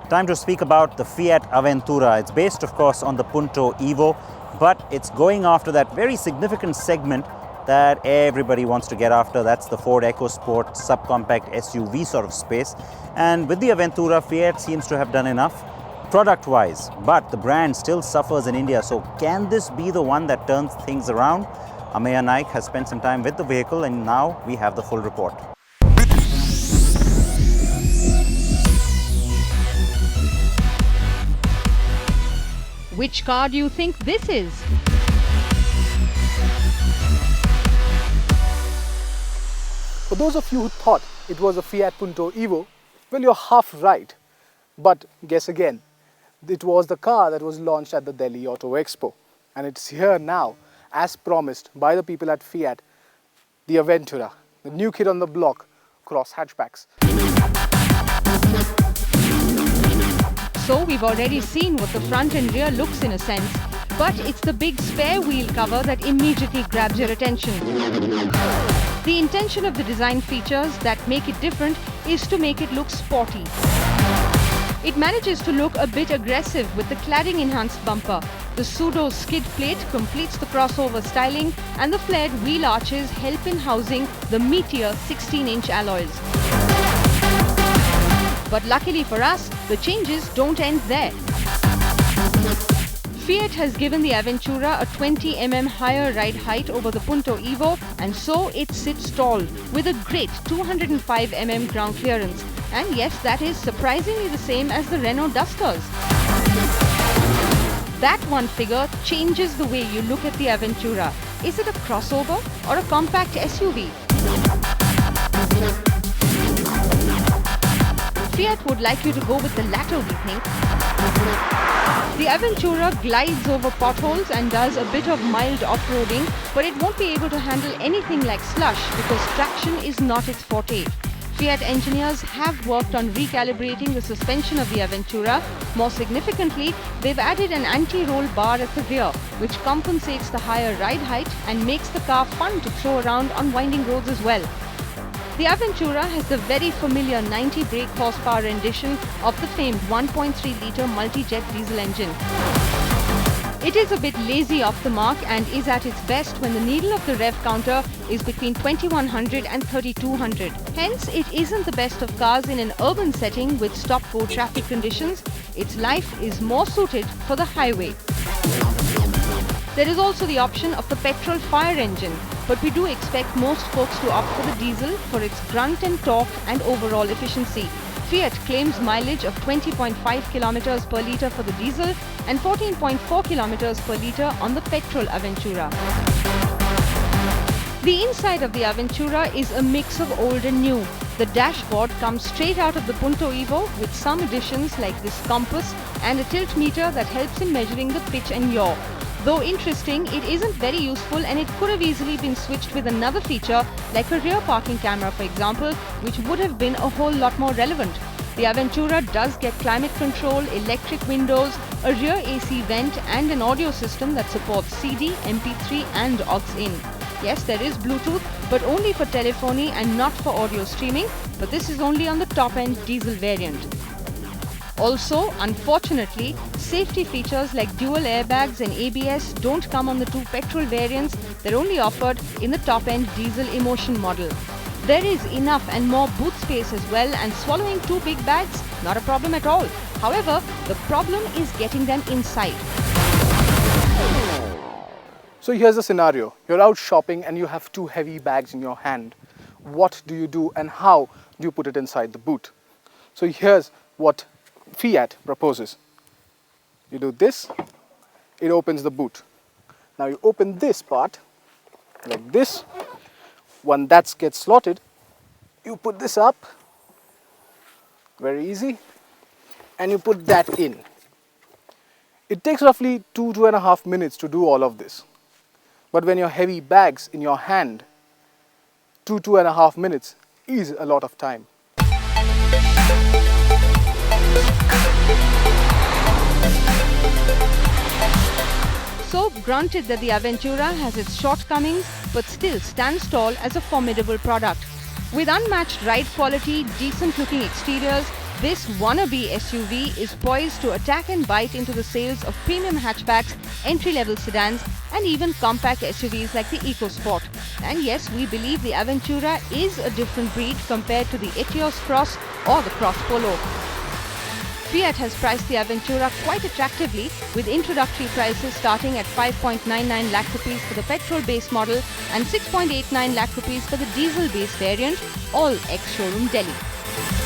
Time to speak about the Fiat Avventura. It's based, of course, on the Punto Evo, but it's going after that very significant segment that everybody wants to get after. That's the Ford EcoSport subcompact SUV sort of space. And with the Avventura, Fiat seems to have done enough product-wise, but the brand still suffers in India. So can this be the one that turns things around? Ameya Naik has spent some time with the vehicle, and now we have the full report. Which car do you think this is? For those of you who thought it was a Fiat Punto Evo, well, you're half right. But guess again, it was the car that was launched at the Delhi Auto Expo. And it's here now, as promised by the people at Fiat, the Avventura, the new kid on the block, cross hatchbacks. So we've already seen what the front and rear looks in a sense, but it's the big spare wheel cover that immediately grabs your attention. The intention of the design features that make it different is to make it look sporty. It manages to look a bit aggressive with the cladding enhanced bumper. The pseudo skid plate completes the crossover styling, and the flared wheel arches help in housing the meatier 16-inch alloys. But luckily for us, the changes don't end there. Fiat has given the Avventura a 20 mm higher ride height over the Punto Evo, and so it sits tall with a great 205 mm ground clearance. And yes, that is surprisingly the same as the Renault Dusters. That one figure changes the way you look at the Avventura. Is it a crossover or a compact SUV? Fiat would like you to go with the latter, we think. The Avventura glides over potholes and does a bit of mild off-roading, but it won't be able to handle anything like slush because traction is not its forte. Fiat engineers have worked on recalibrating the suspension of the Avventura. More significantly, they've added an anti-roll bar at the rear, which compensates the higher ride height and makes the car fun to throw around on winding roads as well. The Avventura has the very familiar 90 brake horsepower rendition of the famed 1.3-litre multi-jet diesel engine. It is a bit lazy off the mark and is at its best when the needle of the rev counter is between 2100 and 3200. Hence, it isn't the best of cars in an urban setting with stop-go traffic conditions. Its life is more suited for the highway. There is also the option of the petrol fire engine, but we do expect most folks to opt for the diesel for its grunt and torque and overall efficiency. Fiat claims mileage of 20.5 kilometers per litre for the diesel and 14.4 kilometers per litre on the petrol Avventura. The inside of the Avventura is a mix of old and new. The dashboard comes straight out of the Punto Evo with some additions like this compass and a tilt meter that helps in measuring the pitch and yaw. Though interesting, it isn't very useful and it could have easily been switched with another feature like a rear parking camera, for example, which would have been a whole lot more relevant. The Avventura does get climate control, electric windows, a rear AC vent and an audio system that supports CD, MP3 and aux-in. Yes, there is Bluetooth, but only for telephony and not for audio streaming, but this is only on the top-end diesel variant. Also, unfortunately, safety features like dual airbags and ABS don't come on the two petrol variants. They're only offered in the top-end diesel Emotion model. There is enough and more boot space as well, and swallowing two big bags, not a problem at all. However, the problem is getting them inside. So here's the scenario. You're out shopping and you have two heavy bags in your hand. What do you do and how do you put it inside the boot? So here's what Fiat proposes. You do this, it opens the boot. Now you open this part like this. When that gets slotted, you put this up, very easy, and you put that in. It takes roughly 2.5 minutes to do all of this. But when you have heavy bags in your hand, 2.5 minutes is a lot of time. So, granted that the Avventura has its shortcomings, but still stands tall as a formidable product. With unmatched ride quality, decent looking exteriors, This wannabe SUV is poised to attack and bite into the sales of premium hatchbacks, entry-level sedans and even compact SUVs like the EcoSport. And yes, we believe the Avventura is a different breed compared to the Etios Cross or the Cross Polo. Fiat has priced the Avventura quite attractively, with introductory prices starting at 5.99 lakh rupees for the petrol-based model and 6.89 lakh rupees for the diesel-based variant, all ex-showroom Delhi.